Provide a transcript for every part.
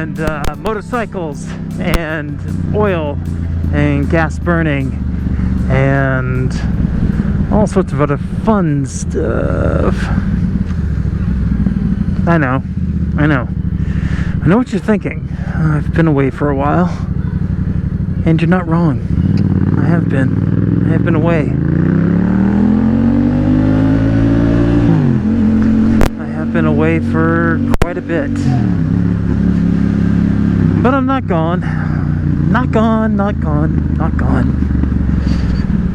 and motorcycles and oil and gas burning and all sorts of other fun stuff. I know what you're thinking. I've been away for a while, and you're not wrong. I have been away. I have been away for quite a bit, but I'm not gone. Not gone.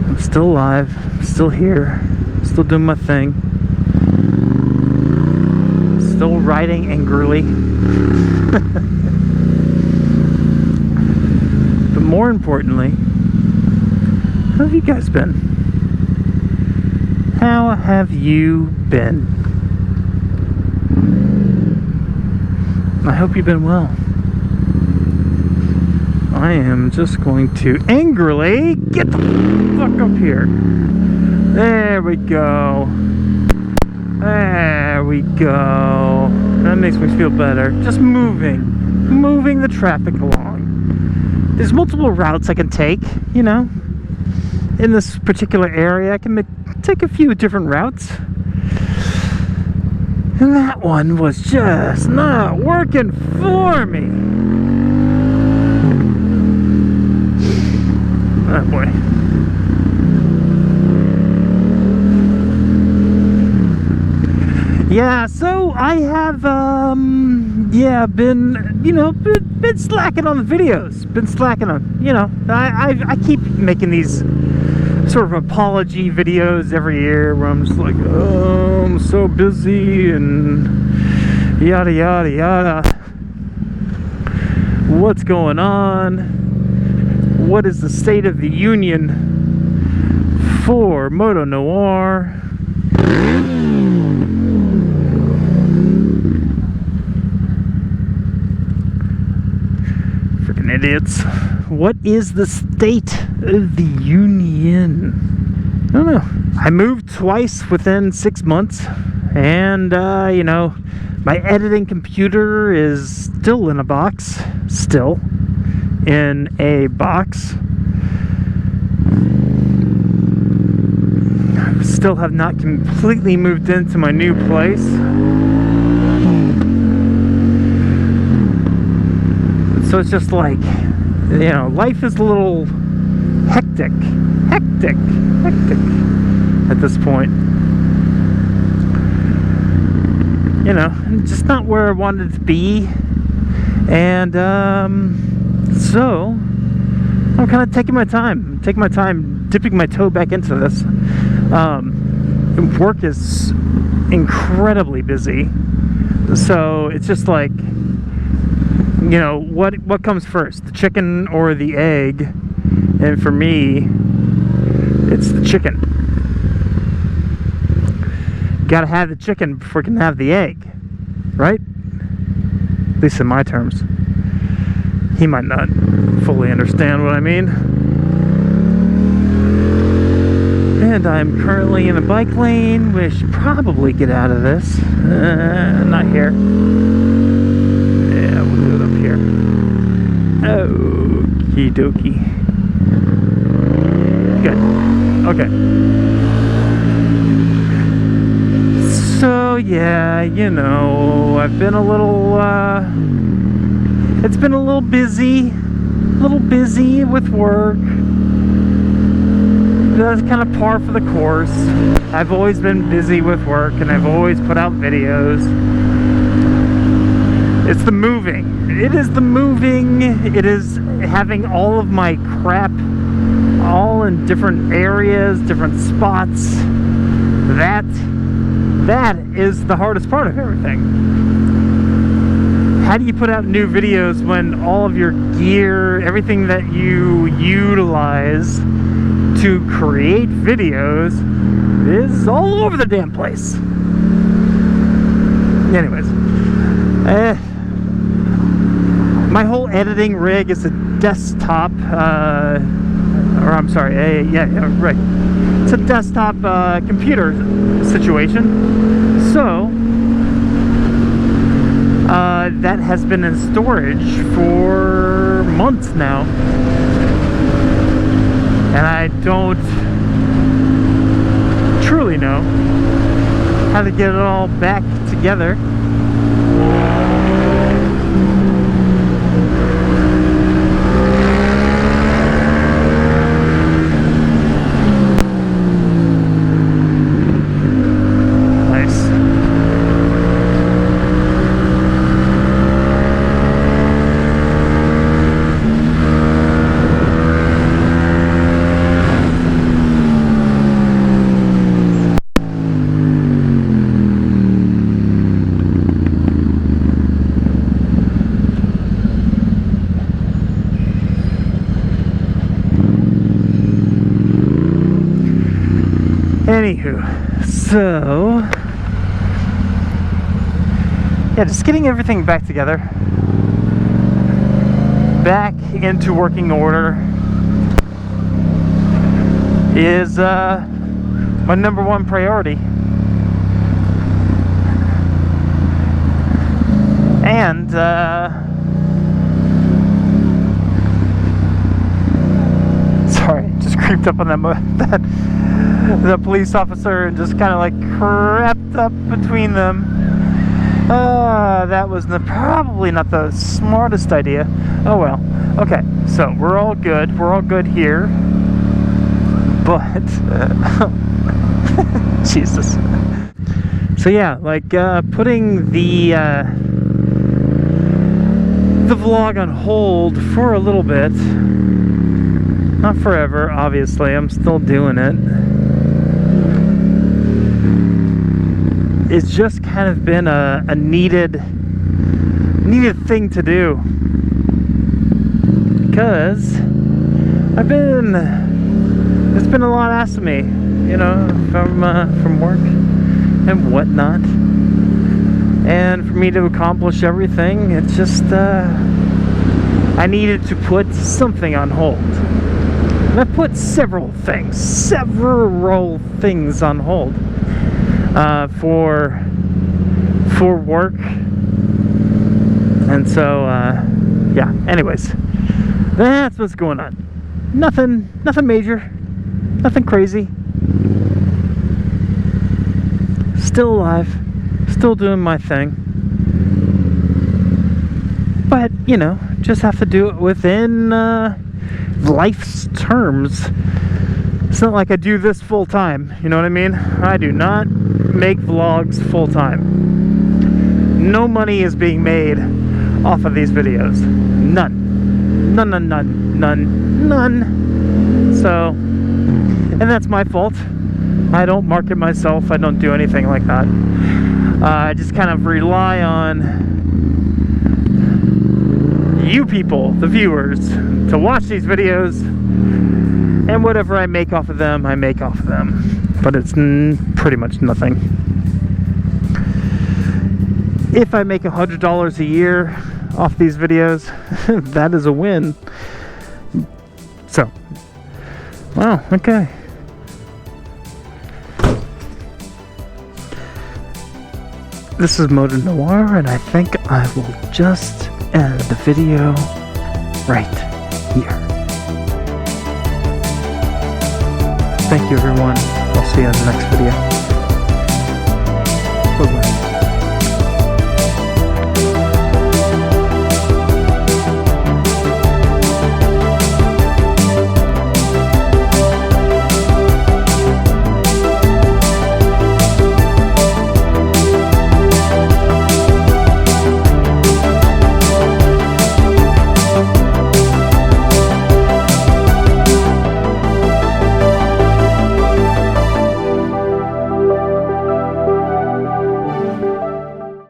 I'm still alive, still here, still doing my thing, still riding angrily. But more importantly, how have you guys been? How have you been? I hope you've been well. I am just going to angrily get the fuck up here. There we go. There we go. That makes me feel better. Just moving the traffic along. There's multiple routes I can take, you know. In this particular area, I can take a few different routes. And that one was just not working for me. Oh boy. Yeah, so I have been slacking on the videos. Been slacking on, I keep making these sort of apology videos every year where I'm just like, oh, I'm so busy and yada yada yada. What's going on? What is the state of the union for Moto Noir? Freaking idiots. What is the state of the union? I don't know. I moved twice within 6 months, and my editing computer is still in a box. Still in a box. I still have not completely moved into my new place. So it's just like, life is a little hectic at this point. Just not where I wanted to be. And so I'm kind of taking my time, dipping my toe back into this. Work is incredibly busy, so it's just like, what comes first, the chicken or the egg? And for me, it's the chicken. Gotta have the chicken before you can have the egg, right? At least in my terms. He might not fully understand what I mean. And I'm currently in a bike lane. We should probably get out of this. Not here. Yeah, we'll do it up here. Okie dokie. Good. Okay. So yeah, I've been a little it's been a little busy with work. That's kind of par for the course. I've always been busy with work, and I've always put out videos. It's the moving. It is the moving. It is having all of my crap all in different areas, different spots. That is the hardest part of everything. How do you put out new videos when all of your gear, everything that you utilize to create videos is all over the damn place? Anyways, my whole editing rig is a desktop, right. It's a desktop computer situation. So, that has been in storage for months now, and I don't truly know how to get it all back together. Anywho, so yeah, just getting everything back together, back into working order is my number one priority. And sorry, just creeped up on that the police officer and just kind of like crept up between them. That was probably not the smartest idea. Oh well. Okay, so we're all good. We're all good here. But Jesus. So yeah, like putting the vlog on hold for a little bit. Not forever, obviously. I'm still doing it. It's just kind of been a needed thing to do, because it's been a lot asked of me, you know, from work and whatnot, and for me to accomplish everything, it's just I needed to put something on hold. And I put several things on hold. For work, and so yeah, anyways, that's what's going on. Nothing major, nothing crazy. Still alive, still doing my thing, but you know, just have to do it within life's terms. It's not like I do this full time, you know what I mean? I do not make vlogs full time. No money is being made off of these videos. None. So, and that's my fault. I don't market myself. I don't do anything like that. I just kind of rely on you people, the viewers, to watch these videos. And whatever I make off of them, I make off of them. But it's pretty much nothing. If I make $100 a year off these videos, that is a win. So, wow, okay. This is Moto Noir, and I think I will just end the video right here. Thank you, everyone. I'll see you in the next video. Bye-bye.